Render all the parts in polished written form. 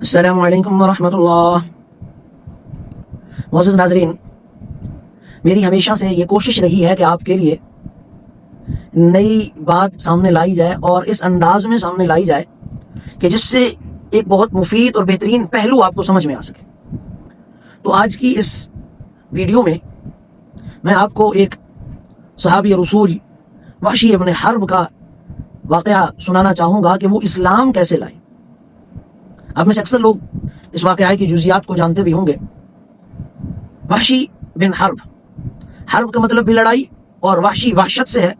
السلام علیکم ورحمۃ اللہ۔ معزز ناظرین، میری ہمیشہ سے یہ کوشش رہی ہے کہ آپ کے لیے نئی بات سامنے لائی جائے اور اس انداز میں سامنے لائی جائے کہ جس سے ایک بہت مفید اور بہترین پہلو آپ کو سمجھ میں آ سکے۔ تو آج کی اس ویڈیو میں میں آپ کو ایک صحابی رسول وحشی ابن حرب کا واقعہ سنانا چاہوں گا کہ وہ اسلام کیسے لائے۔ آپ میں سے اکثر لوگ اس واقعہ کی جزیات کو جانتے بھی ہوں گے۔ وحشی بن حرب، حرب کا مطلب بھی لڑائی اور وحشی وحشت سے ہے۔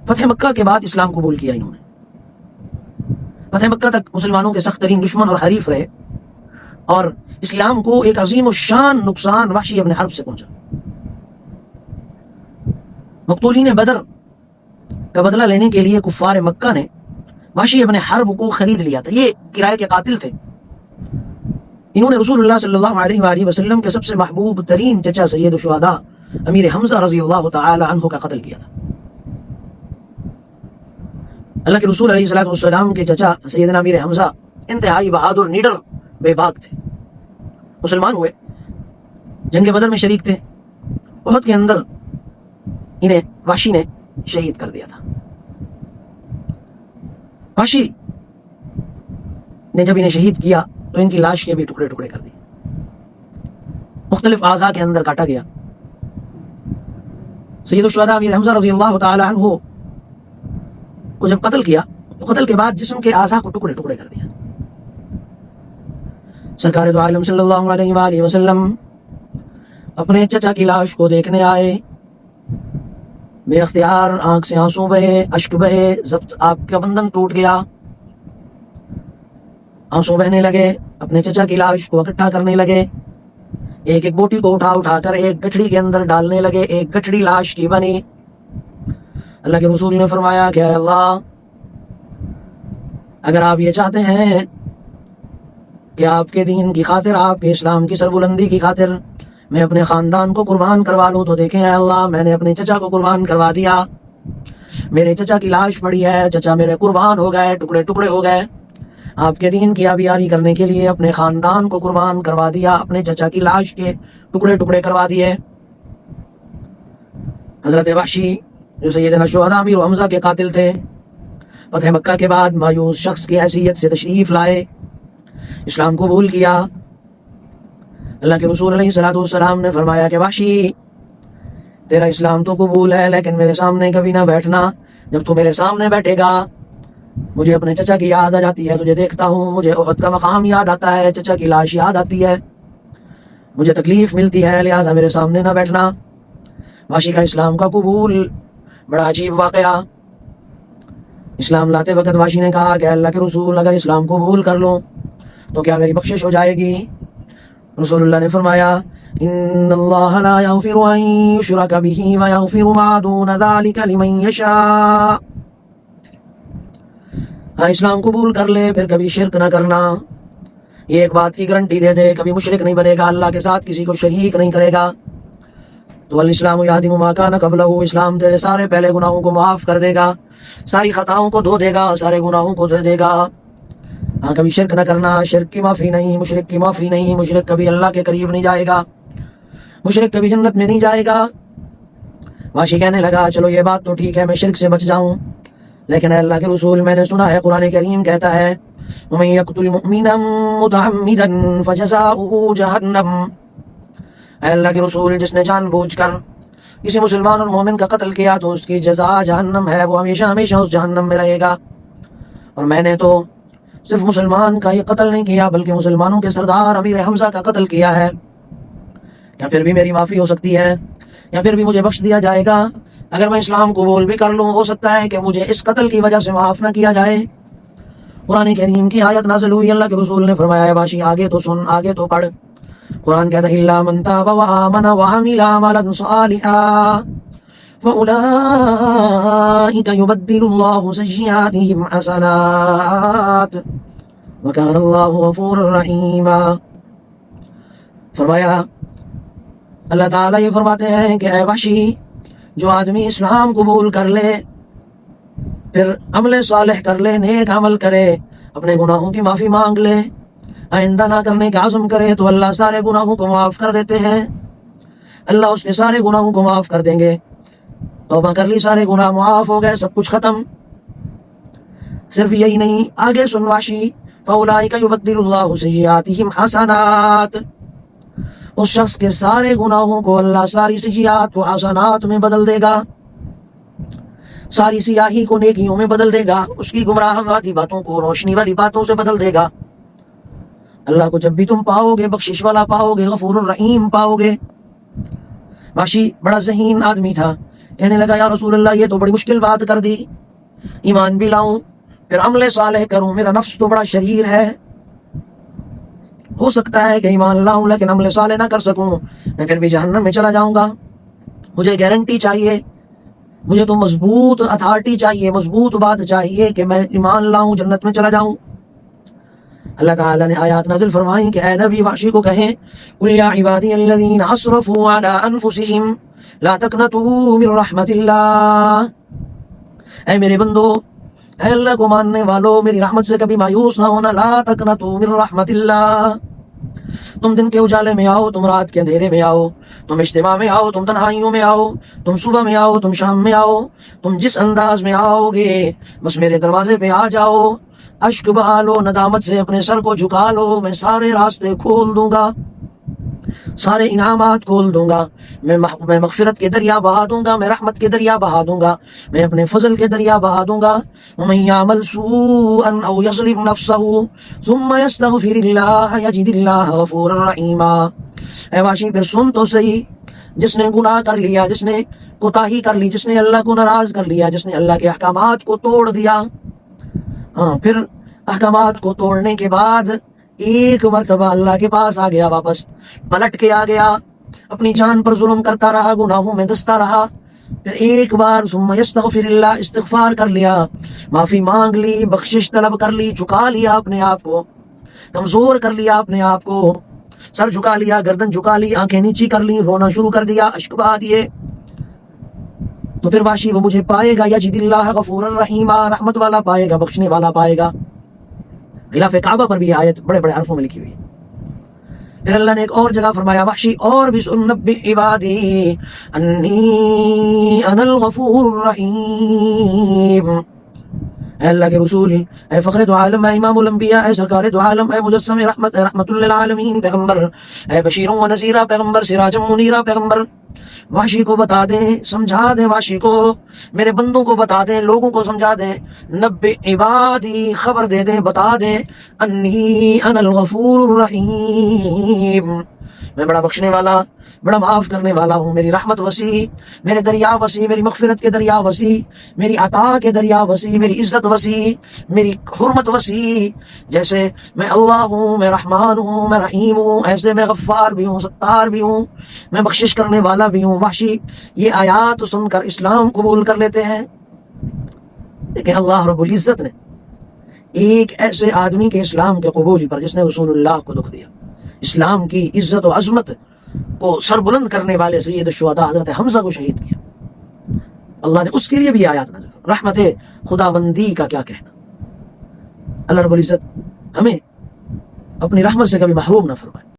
فتح مکہ کے بعد اسلام قبول کیا انہوں نے۔ فتح مکہ تک مسلمانوں کے سخت ترین دشمن اور حریف رہے اور اسلام کو ایک عظیم الشان نقصان وحشی ابن حرب سے پہنچا۔ مقتولین بدر کا بدلہ لینے کے لیے کفار مکہ نے وحشی ابن حرب کو خرید لیا تھا۔ یہ کرائے کے قاتل تھے۔ انہوں نے رسول اللہ صلی اللہ علیہ وآلہ وسلم کے سب سے محبوب ترین چچا سید الشہداء امیر حمزہ رضی اللہ تعالی عنہ کا قتل کیا تھا۔ اللہ کے رسول علیہ السلام کے چچا سیدنا امیر حمزہ انتہائی بہادر، نیڈر، بے باک تھے۔ مسلمان ہوئے، جنگ بدر میں شریک تھے۔ احد کے اندر انہیں وحشی نے شہید کر دیا تھا۔ وحشی نے جب انہیں شہید کیا تو ان کی لاش کے بھی ٹکڑے ٹکڑے کر دیے، مختلف اعضاء کے اندر کاٹا گیا۔ سید الشہداء امیر حمزہ رضی اللہ تعالی عنہ کو جب قتل کیا تو قتل کے بعد جسم کے اعضاء کو ٹکڑے ٹکڑے کر دیا۔ سرکار دو عالم صلی اللہ علیہ وآلہ وسلم اپنے چچا کی لاش کو دیکھنے آئے۔ بے اختیار آنکھ سے آنسو بہے، اشک بہے، ضبط آپ کا بندن ٹوٹ گیا، آنسو بہنے لگے۔ اپنے چچا کی لاش کو اکٹھا کرنے لگے، ایک ایک بوٹی کو اٹھا کر ایک گٹھڑی کے اندر ڈالنے لگے۔ ایک گٹھڑی لاش کی بنی۔ اللہ کے رسول نے فرمایا کہ اے اللہ، اگر آپ یہ چاہتے ہیں کہ آپ کے دین کی خاطر، آپ کے اسلام کی سربلندی کی خاطر میں اپنے خاندان کو قربان کروا لوں تو دیکھیں اے اللہ، میں نے اپنے چچا کو قربان کروا دیا۔ میرے چچا کی لاش پڑی ہے، چچا میرے قربان ہو گئے، ٹکڑے ٹکڑے ہو گئے۔ آپ کے دین کی آبیاری کرنے کے لیے اپنے خاندان کو قربان کروا دیا، اپنے چچا کی لاش کے ٹکڑے ٹکڑے کروا دیے۔ حضرت وحشی جو سیدنا شہداء امیر حمزہ کے قاتل تھے، فتح مکہ کے بعد مایوس شخص کی حیثیت سے تشریف لائے، اسلام قبول کیا۔ اللہ کے رسول علیہ السلام نے فرمایا کہ وحشی، تیرا اسلام تو قبول ہے لیکن میرے سامنے کبھی نہ بیٹھنا۔ جب تو میرے سامنے بیٹھے گا مجھے اپنے چچا کی یاد آ جاتی ہے، تجھے دیکھتا ہوں، مجھے احد کا مقام یاد آتا ہے، چچا کی لاش یاد آتی ہے، مجھے تکلیف ملتی ہے، لہٰذا میرے سامنے نہ بیٹھنا۔ وحشی کا اسلام کا قبول بڑا عجیب واقعہ۔ اسلام لاتے وقت وحشی نے کہا کہ اللہ کے رسول، اگر اسلام قبول کر لوں تو کیا میری بخشش ہو جائے گی؟ رسول اللہ نے فرمایا ان اللہ لا یغفر ان یشرک بہ ویغفر ما دون ذلک لمن یشاء۔ ہاں، اسلام قبول کر لے پھر کبھی شرک نہ کرنا، یہ ایک بات کی گارنٹی دے دے، کبھی مشرک نہیں بنے گا، اللہ کے ساتھ کسی کو شریک نہیں کرے گا۔ تو الاسلام یہدم ما کان قبلہ، اسلام تیرے سارے پہلے گناہوں کو معاف کر دے گا، ساری خطاؤں کو دھو دے گا، سارے گناہوں کو دھو دے گا۔ ہاں، کبھی شرک نہ کرنا، شرک کی معافی نہیں، مشرک کی معافی نہیں، مشرک کبھی اللہ کے قریب نہیں جائے گا، مشرک کبھی جنت میں نہیں جائے گا۔ وحشی کہنے لگا چلو یہ بات تو ٹھیک ہے، میں شرک سے بچ جاؤں، لیکن اے اللہ کے رسول، میں نے سنا ہے قرآن کریم کہتا ہے وَمَن يَقْتُلْ مُؤْمِنًا مُتَعَمِّدًا فَجَزَاؤُهُ جَهَنَّمُ۔ اے اللہ کے رسول، جس نے جان بوجھ کر کسی مسلمان اور مومن کا قتل کیا تو اس کی جزا جہنم ہے، وہ ہمیشہ ہمیشہ اس جہنم میں رہے گا۔ اور میں نے تو صرف مسلمان کا یہ قتل نہیں کیا بلکہ مسلمانوں کے سردار امیر حمزہ کا قتل کیا ہے، کیا پھر بھی میری معافی ہو سکتی ہے؟ یا پھر بھی مجھے بخش دیا جائے گا؟ اگر میں اسلام قبول بھی کر لوں، ہو سکتا ہے کہ مجھے اس قتل کی وجہ سے معاف نہ کیا جائے۔ قرآن کریم کی آیت نازل ہوئی، اللہ کے رسول نے فرمایا ہے وحشی آگے تو سن، آگے تو پڑھ۔ قرآن کہتا ہے الا من تاب وآمن وعمل عملا صالحا فأولئک یبدل اللہ سیئاتہم حسنات وکان اللہ غفورا رحیما۔ فرمایا اللہ تعالیٰ یہ فرماتے ہیں کہ اے وحشی، جو آدمی اسلام قبول کر لے، پھر عمل صالح کر لے، نیک عمل کرے، اپنے گناہوں کی معافی مانگ لے، آئندہ نہ کرنے کا عزم کرے تو اللہ سارے گناہوں کو معاف کر دیتے ہیں، اللہ اس کے سارے گناہوں کو معاف کر دیں گے۔ توبہ کر لی، سارے گناہ معاف ہو گئے، سب کچھ ختم۔ صرف یہی نہیں، آگے سن واشی، فَأُولَٰئِكَ يُبَدِّلُ اللَّهُ سَيِّئَاتِهِمْ حَسَنَاتٍ، اس شخص کے سارے گناہوں کو اللہ ساری سیئات کو حسنات میں بدل دے گا، ساری سیاہی کو نیکیوں میں بدل دے گا، اس کی گمراہ والی باتوں کو روشنی والی باتوں سے بدل دے گا۔ اللہ کو جب بھی تم پاؤ گے بخشش والا پاؤ گے، غفور الرحیم پاؤ گے۔ واشی بڑا ذہین آدمی تھا، کہنے لگا یا رسول اللہ یہ تو بڑی مشکل بات کر دی، ایمان بھی لاؤں پھر عمل صالح کروں، میرا نفس تو بڑا شریر ہے، ہو سکتا ہے کہ ایمان لاؤں لیکن عمل صالح نہ کر سکوں، میں پھر بھی جہنم میں چلا جاؤں گا۔ مجھے گارنٹی چاہیے، مجھے تو مضبوط اتھارٹی چاہیے، مضبوط بات چاہیے کہ میں ایمان لاؤں جنت میں چلا جاؤں۔ اللہ تعالیٰ نے آیات نازل فرمائیں کہ اے نبی وحشی کو کہیں قُلْ يَا عِبَادِيَ الَّذِينَ أَسْرَفُوا عَلَىٰ أَنفُسِهِمْ لَا تَقْنَطُوا مِن رَحْمَةِ اللَّهِ، اے میرے بندو، اے اللہ کو ماننے والو، میری رحمت سے کبھی مایوس نہ ہونا، لا تقنطوا من رحمت اللہ۔ تم دن کے اجالے میں آؤ، تم رات کے اندھیرے میں آؤ، تم اجتماع میں آؤ، تم تنہائیوں میں آؤ، تم صبح میں آؤ، تم شام میں آؤ، تم جس انداز میں آؤ گے بس میرے دروازے پہ آ جاؤ، اشک بہا لو، ندامت سے اپنے سر کو جھکا لو، میں سارے راستے کھول دوں گا، سارے انعامات کھول دوں گا، میں مغفرت کے دریا بہا دوں گا، میں رحمت کے دریا بہا دوں گا، میں اپنے فضل کے دریا بہا دوں گا۔ وَمَن يَعْمَلْ سُوءًا أَوْ يَظْلِمْ نَفْسَهُ ثُمَّ يَسْتَغْفِرِ اللَّهَ يَجِدِ اللَّهَ غَفُورًا رَحِيمًا۔ اے واشی پھر سن تو صحیح، جس نے گناہ کر لیا، جس نے کوتاہی کر لی، جس نے اللہ کو ناراض کر لیا، جس نے اللہ کے احکامات کو توڑ دیا، پھر احکامات کو توڑنے کے بعد ایک مرتبہ اللہ کے پاس آ گیا، واپس پلٹ کے آ گیا، اپنی جان پر ظلم کرتا رہا، گناہوں میں دستا رہا، پھر ایک بار ثم یستغفر اللہ، استغفار کر لیا، معافی مانگ لی، بخشش طلب کر لی، جھکا لیا اپنے آپ کو، کمزور کر لیا اپنے آپ کو، سر جھکا لیا، گردن جھکا لی، آنکھیں نیچی کر لی، رونا شروع کر دیا، اشک بہا دیے، تو پھر واشی وہ مجھے پائے گا، یجد اللہ غفور الرحیم، رحمت والا پائے گا، بخشنے والا پائے گا۔ غلاف کعبہ پر بھی یہ آیت بڑے بڑے حرفوں میں لکھی ہوئی ہے۔ پھر اللہ نے ایک اور جگہ فرمایا وحشی اور بھی سن نبئ عبادی انی انا الغفور الرحیم، اے اللہ کے رسول، اے فخر دو عالم، اے امام الانبیاء، اے سرکار دو عالم، اے مجسم رحمت، اے رحمت للعالمین پیغمبر، اے بشیر و نذیرہ پیغمبر، سراج منیرہ پیغمبر، وحشی کو بتا دیں، سمجھا دیں، وحشی کو، میرے بندوں کو بتا دیں، لوگوں کو سمجھا دیں، نبئ عبادی خبر دے دیں، بتا دیں، انی انا الغفور الرحیم، میں بڑا بخشنے والا، بڑا معاف کرنے والا ہوں، میری رحمت وسیع، میرے دریا وسیع، میری مغفرت کے دریا وسیع، میری عطا کے دریا وسیع، میری عزت وسیع، میری حرمت وسیع، جیسے میں اللہ ہوں، میں رحمان ہوں، میں رحیم ہوں، ایسے میں غفار بھی ہوں، ستار بھی ہوں، میں بخشش کرنے والا بھی ہوں۔ وحشی یہ آیات سن کر اسلام قبول کر لیتے ہیں، لیکن اللہ رب العزت نے ایک ایسے آدمی کے اسلام کے قبول پر جس نے رسول اللہ کو دکھ دیا، اسلام کی عزت و عظمت کو سر بلند کرنے والے سید الشہداء حضرت حمزہ کو شہید کیا، اللہ نے اس کے لیے بھی آیات نازل، رحمت خدا بندی کا کیا کہنا۔ اللہ رب العزت ہمیں اپنی رحمت سے کبھی محروم نہ فرمائے۔